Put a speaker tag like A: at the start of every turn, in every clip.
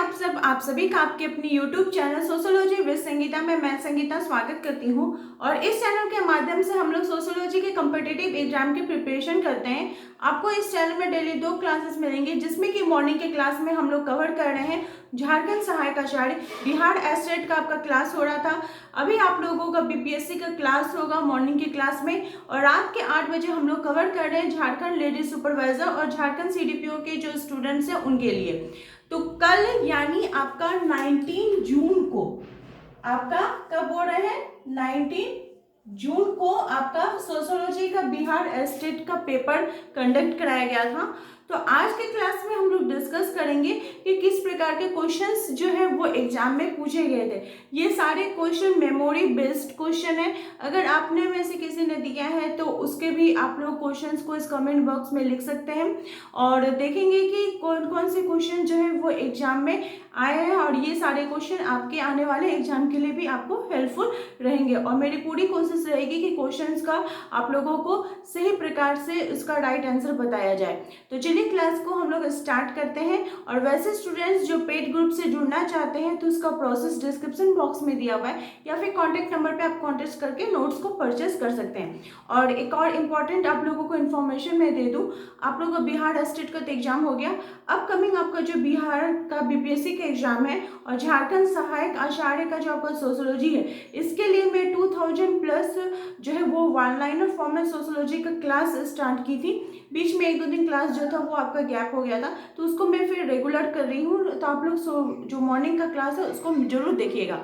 A: आप सभी का आपके अपनी YouTube channel sociology with Sangeeta में मैं संगीता स्वागत करती हूँ। और इस चैनल के माध्यम से हम लोग सोशियोलॉजी के कम्पिटिटिव एग्जाम की प्रिपरेशन करते हैं। आपको इस चैनल में डेली 2 क्लासेस मिलेंगी, जिसमें कि मॉर्निंग के क्लास में हम लोग कवर कर रहे हैं झारखंड सहायक आचार्य बिहार एस्टेट का आपका क्लास हो रहा था। अभी आप लोगों का बीपीएससी का क्लास होगा मॉर्निंग की क्लास में, और रात के 8 बजे हम लोग कवर कर रहे हैं झारखंड लेडी सुपरवाइजर और झारखंड सीडीपीओ के जो स्टूडेंट्स हैं उनके लिए। तो कल यानी आपका 19 जून को, आपका कब हो रहा है 19 जून को आपका सोशियोलॉजी का बिहार एस्टेट का पेपर कंडक्ट कराया गया था। तो आज के क्लास में हम लोग डिस्कस करेंगे कि किस प्रकार के क्वेश्चंस जो है वो एग्जाम में पूछे गए थे। ये सारे क्वेश्चन मेमोरी बेस्ड क्वेश्चन है। अगर आपने में से किसी ने दिया है तो उसके भी आप लोग क्वेश्चंस को इस कमेंट बॉक्स में लिख सकते हैं, और देखेंगे कि कौन कौन से क्वेश्चन जो है वो एग्जाम में आए हैं, और ये सारे क्वेश्चन आपके आने वाले एग्जाम के लिए भी आपको हेल्पफुल रहेंगे। और मेरी पूरी कोशिश रहेगी कि क्वेश्चंस का आप लोगों को सही प्रकार से उसका राइट आंसर बताया जाए। तो चलिए क्लास को हम लोग स्टार्ट करते हैं। और वैसे स्टूडेंट्स जो पेड ग्रुप से जुड़ना चाहते हैं तो उसका प्रोसेस डिस्क्रिप्शन बॉक्स में दिया हुआ है, या फिर कॉन्टैक्ट नंबर पे आप कॉन्टेक्ट करके नोट्स को परचेज कर सकते हैं। और एक और इम्पॉर्टेंट आप लोगों को इन्फॉर्मेशन मैं दे दूँ, आप लोगों का बिहार एस्टेट का तो एग्जाम हो गया। अपकमिंग आपका जो बिहार का बीपीएससी का एग्जाम है और झारखंड सहायक आचार्य का जो आपका सोशियोलॉजी है, इसके लिए मैं 2000 प्लस जो है वो वन लाइनर फॉर्मेट सोशियोलॉजी का क्लास स्टार्ट की थी। बीच में 1-2 दिन क्लास जो था वो आपका गैप हो गया था, तो उसको मैं फिर रेगुलर कर रही हूँ। तो आप लोग जो मॉर्निंग का क्लास है उसको जरूर देखिएगा।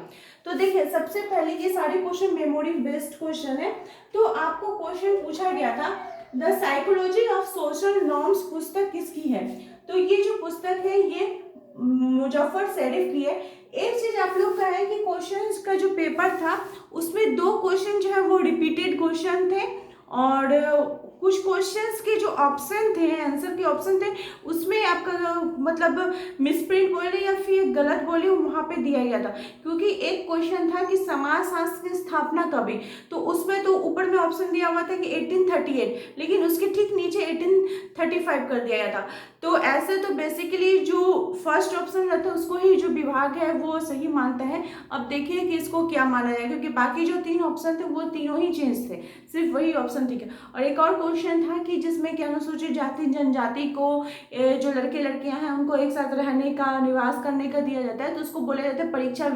A: तो देखिए, सबसे पहले ये सारे क्वेश्चन मेमोरी बेस्ड क्वेश्चन है। तो आपको क्वेश्चन पूछा गया था the psychology of social norms पुस्तक किसकी है। तो ये जो पुस्तक है ये मुजफ्फर शरीफ की है। एक चीज आप लोग का है कि क्वेश्चंस का जो पेपर था उसमें 2 क्वेश्चन जो है वो रिपीटेड क्वेश्चन थे, और कुछ क्वेश्चंस के जो ऑप्शन थे, आंसर के ऑप्शन थे, उसमें आपका मतलब मिसप्रिंट बोले या फिर गलत बोले वहाँ पे दिया गया था। क्योंकि एक क्वेश्चन था कि समाजशास्त्र की स्थापना कब हुई, तो उसमें तो ऊपर में ऑप्शन दिया हुआ था कि 1838, लेकिन उसके ठीक नीचे 1835 कर दिया गया था। तो ऐसे तो बेसिकली जो फर्स्ट ऑप्शन रहता है उसको ही जो विभाग है वो सही मानता है। अब देखिए कि इसको क्या माना जाए, क्योंकि बाकी जो 3 ऑप्शन थे वो तीनों ही चेंज थे, सिर्फ वही ऑप्शन ठीक है। और एक और क्वेश्चन था कि जिसमें कि अनुसूचित जाति जनजाति को जो लड़के लड़कियां हैं उनको एक साथ रहने का, निवास करने का दिया जाता है, तो उसको बोला जाता है परीक्षा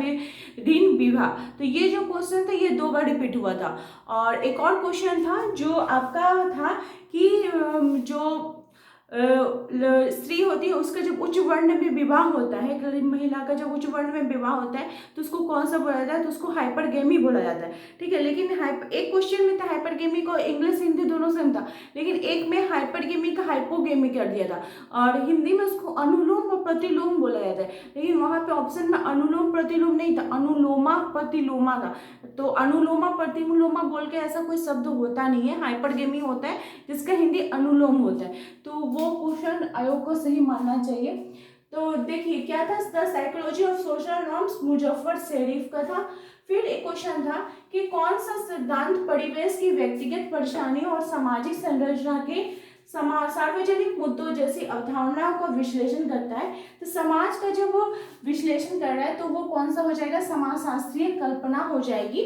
A: ऋण विवाह। तो ये जो क्वेश्चन था ये 2 बार रिपीट हुआ था। और एक और क्वेश्चन था जो आपका था कि जो स्त्री होती है उसका जब उच्च वर्ण में विवाह होता है, गरीब महिला का जब उच्च वर्ण में विवाह होता है तो उसको कौन सा बोला जाता है, तो उसको हाइपरगेमी बोला जाता है। ठीक है, लेकिन एक क्वेश्चन में था हाइपरगेमी को इंग्लिश हिंदी दोनों सेम था, लेकिन एक में हाइपरगेमी का हाइपोगेमी कर दिया था, और हिंदी में उसको अनुलोम और प्रतिलोम बोला जाता है। लेकिन वहाँ पे ऑप्शन में अनुलोम प्रतिलोम नहीं था, अनुलोमा प्रतिलोमा था। तो अनुलोमा प्रतिलोमा बोल के ऐसा कोई शब्द होता नहीं है, हाइपरगेमी होता है जिसका हिंदी अनुलोम होता है। तो वो क्वेश्चन आयोग को सही मानना चाहिए। तो देखिए क्या था, the psychology of social norms Muzaffar Sharif का था। फिर एक क्वेश्चन था कि कौन सा सिद्धांत परिवेश की व्यक्तिगत परेशानियों और सामाजिक संरचना के सार्वजनिक मुद्दों जैसी अवधारणाओं का विश्लेषण करता है। तो समाज का जब वो विश्लेषण कर रहा है तो वो कौन सा हो जाएगा, समाजशास्त्रीय कल्पना हो जाएगी।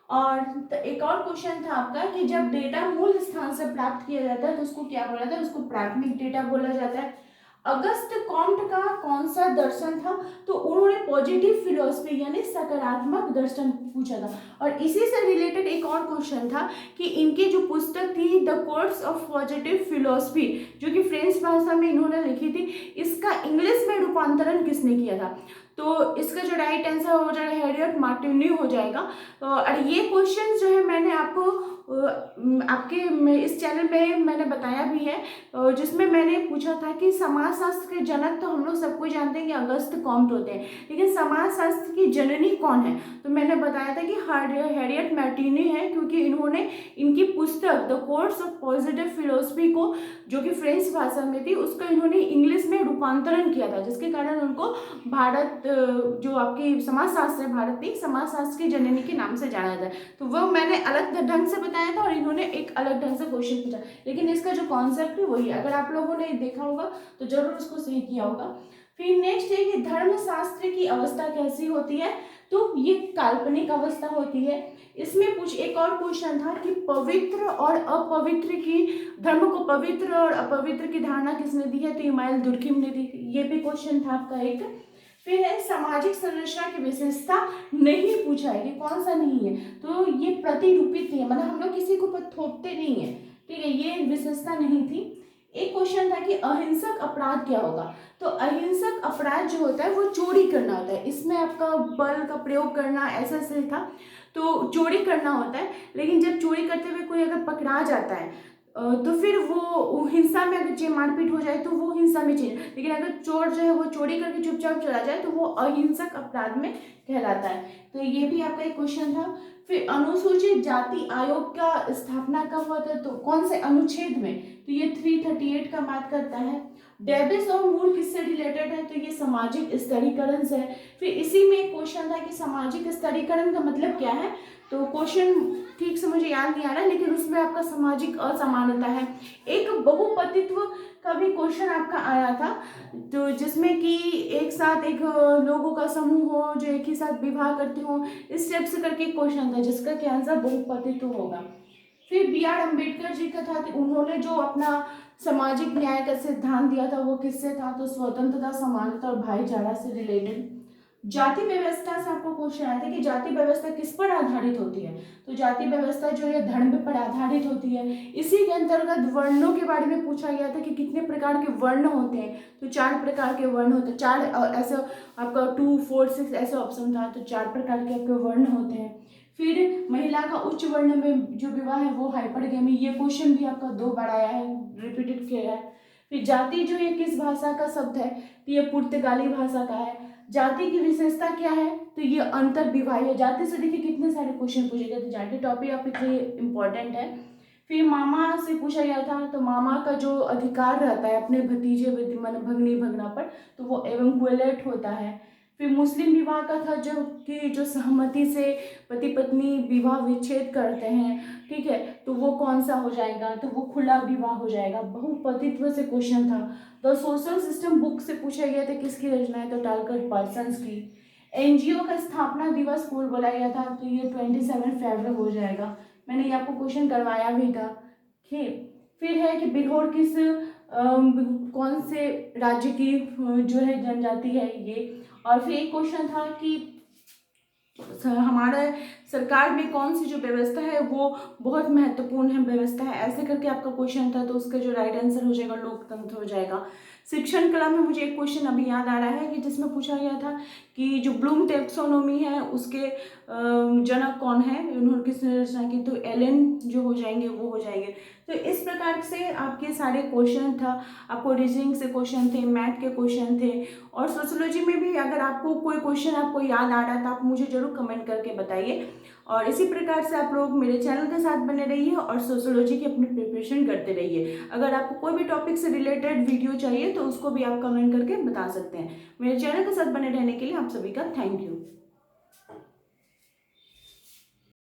A: और एक और क्वेश्चन था आपका कि जब डेटा मूल स्थान से प्राप्त किया जाता है तो उसको क्या बोला जाता है, उसको प्राथमिक डेटा बोला जाता है। अगस्त कॉम्ट का कौन सा दर्शन था, तो उन्होंने पॉजिटिव फिलोसफी यानी सकारात्मक दर्शन पूछा था। और इसी से रिलेटेड एक और क्वेश्चन था कि इनकी जो पुस्तक थी the course of positive philosophy, जो कि फ्रेंच भाषा में इन्होंने लिखी थी, इसका इंग्लिश में रूपांतरण किसने किया था। तो इसका जो राइट आंसर हो जाएगा हैरियट मार्टिनी हो जाएगा। और ये क्वेश्चन जो है मैंने आपको आपके इस चैनल में मैंने बताया भी है, जिसमें मैंने पूछा था कि समाजशास्त्र के जनक तो हम लोग सबको जानते हैं कि अगस्त कॉम्ट होते हैं, लेकिन समाजशास्त्र की जननी कौन है। तो मैंने बताया था कि हैरियट मार्टिनी है, क्योंकि इन्होंने इनकी पुस्तक the course of positive philosophy को, जो कि फ्रेंच भाषा में थी, उसका इन्होंने इंग्लिश में रूपांतरण किया था, जिसके कारण उनको भारत जो आपकी समाजशास्त्र है, भारतीय समाजशास्त्र की जननी के नाम से जाना जाता है। तो वो मैंने अलग ढंग से बताया था और इन्होंने एक अलग ढंग से क्वेश्चन पूछा, लेकिन इसका जो कॉन्सेप्ट है वही है। अगर आप लोगों ने देखा होगा तो जरूर उसको सही किया होगा। फिर नेक्स्ट है कि धर्मशास्त्र की अवस्था कैसी होती है, तो ये काल्पनिक अवस्था होती है। इसमें एक और क्वेश्चन था कि पवित्र और अपवित्र की, धर्म को पवित्र और अपवित्र की धारणा किसने दी है, तो इमानुएल दुर्खिम ने दी। ये भी क्वेश्चन था आपका एक। फिर है सामाजिक संरचना की विशेषता नहीं पूछा है कि कौन सा नहीं है, तो ये प्रतिरूपित नहीं है, मतलब हम लोग किसी को थोपते नहीं है, ठीक है, ये विशेषता नहीं थी। एक क्वेश्चन था कि अहिंसक अपराध क्या होगा, तो अहिंसक अपराध जो होता है वो चोरी करना होता है, इसमें आपका बल का प्रयोग करना ऐसा से था, तो चोरी करना होता है। लेकिन जब चोरी करते हुए कोई अगर पकड़ा जाता है तो फिर वो हिंसा में अगर मारपीट हो जाए तो वो हिंसा में चेंज, लेकिन अगर चोर जो है वो चोरी करके चुपचाप चला जाए तो वो अहिंसक अपराध में कहलाता है। तो ये भी आपका एक क्वेश्चन था। फिर अनुसूचित जाति आयोग का स्थापना कब हुआ था, तो कौन से अनुच्छेद में, तो ये 338 का बात करता है। डेबिस और मूर किससे रिलेटेड है, तो ये सामाजिक स्तरीकरण से है। फिर इसी में एक क्वेश्चन था कि सामाजिक स्तरीकरण का मतलब क्या है, तो क्वेश्चन ठीक से मुझे याद नहीं आ रहा, लेकिन उसमें आपका सामाजिक असमानता है। एक बहुपतित्व का भी क्वेश्चन आपका आया था, तो जिसमें कि एक साथ एक लोगों का समूह हो जो एक ही साथ विवाह करते हो, इस टाइप से करके एक क्वेश्चन था जिसका क्या आंसर बहुपतित्व होगा। फिर बी.आर. अम्बेडकर जी का था, उन्होंने जो अपना सामाजिक न्याय का सिद्धांत दिया था वो किससे था, तो स्वतंत्रता, समानता और भाईचारा से रिलेटेड। जाति व्यवस्था से आपको क्वेश्चन आया था कि जाति व्यवस्था किस पर आधारित होती है, तो जाति व्यवस्था जो है धर्म पर आधारित होती है। इसी के अंतर्गत वर्णों के बारे में पूछा गया था कि कितने प्रकार के वर्ण होते हैं, तो 4 प्रकार के वर्ण होते हैं, 4 ऐसे आपका 2, 4, 6 ऐसे ऑप्शन था, तो 4 प्रकार के आपके वर्ण होते हैं। फिर महिला का उच्च वर्ण में जो विवाह है वो हाइपरगेमी, ये क्वेश्चन भी आपका 2 बार आया है, रिपीटेड किया है। फिर जाति जो ये किस भाषा का शब्द है, तो ये पुर्तगाली भाषा का है। जाति की विशेषता क्या है, तो ये अंतर विवाह है। जाति से देखिए कितने सारे क्वेश्चन पूछे गए, तो जाति टॉपिक आपके लिए इम्पोर्टेंट है। फिर मामा से पूछा गया था, तो मामा का जो अधिकार रहता है अपने भतीजे भगनी भगना पर, तो वो एवंकुएलेट होता है। फिर मुस्लिम विवाह का था जो कि जो सहमति से पति पत्नी विवाह विच्छेद करते हैं, ठीक है, तो वो कौन सा हो जाएगा, तो वो खुला विवाह हो जाएगा। बहुपतित्व से क्वेश्चन था। द सोशल सिस्टम बुक से पूछा गया था किसकी रचना है, तो टालकर पार्सन्स की। एनजीओ का स्थापना दिवस कब बोला गया था, तो ये 27 फरवरी हो जाएगा, मैंने ये आपको क्वेश्चन करवाया भी था। ठीक, फिर है कि बिरहोर किस कौन से राज्य की जो है जनजाति है ये। और फिर एक क्वेश्चन था कि हमारा सरकार में कौन सी जो व्यवस्था है वो बहुत महत्वपूर्ण है व्यवस्था है, ऐसे करके आपका क्वेश्चन था, तो उसका जो राइट आंसर हो जाएगा लोकतंत्र हो जाएगा। शिक्षण कला में मुझे एक क्वेश्चन अभी याद आ रहा है कि जिसमें पूछा गया था कि जो ब्लूम टैक्सोनॉमी है उसके जनक कौन है, उन्होंने किसने रचना की, तो एलन जो हो जाएंगे वो हो जाएंगे। तो इस प्रकार से आपके सारे क्वेश्चन था, आपको रीजनिंग से क्वेश्चन थे, मैथ के क्वेश्चन थे, और सोशोलॉजी में भी अगर आपको कोई क्वेश्चन आपको याद आ रहा है तो आप मुझे जरूर कमेंट करके बताइए। और इसी प्रकार से आप लोग मेरे चैनल के साथ बने रहिए और सोशोलॉजी की अपनी प्रिपरेशन करते रहिए। अगर आपको कोई भी टॉपिक से रिलेटेड वीडियो चाहिए तो उसको भी आप कमेंट करके बता सकते हैं। मेरे चैनल के साथ बने रहने के लिए आप सभी का थैंक यू।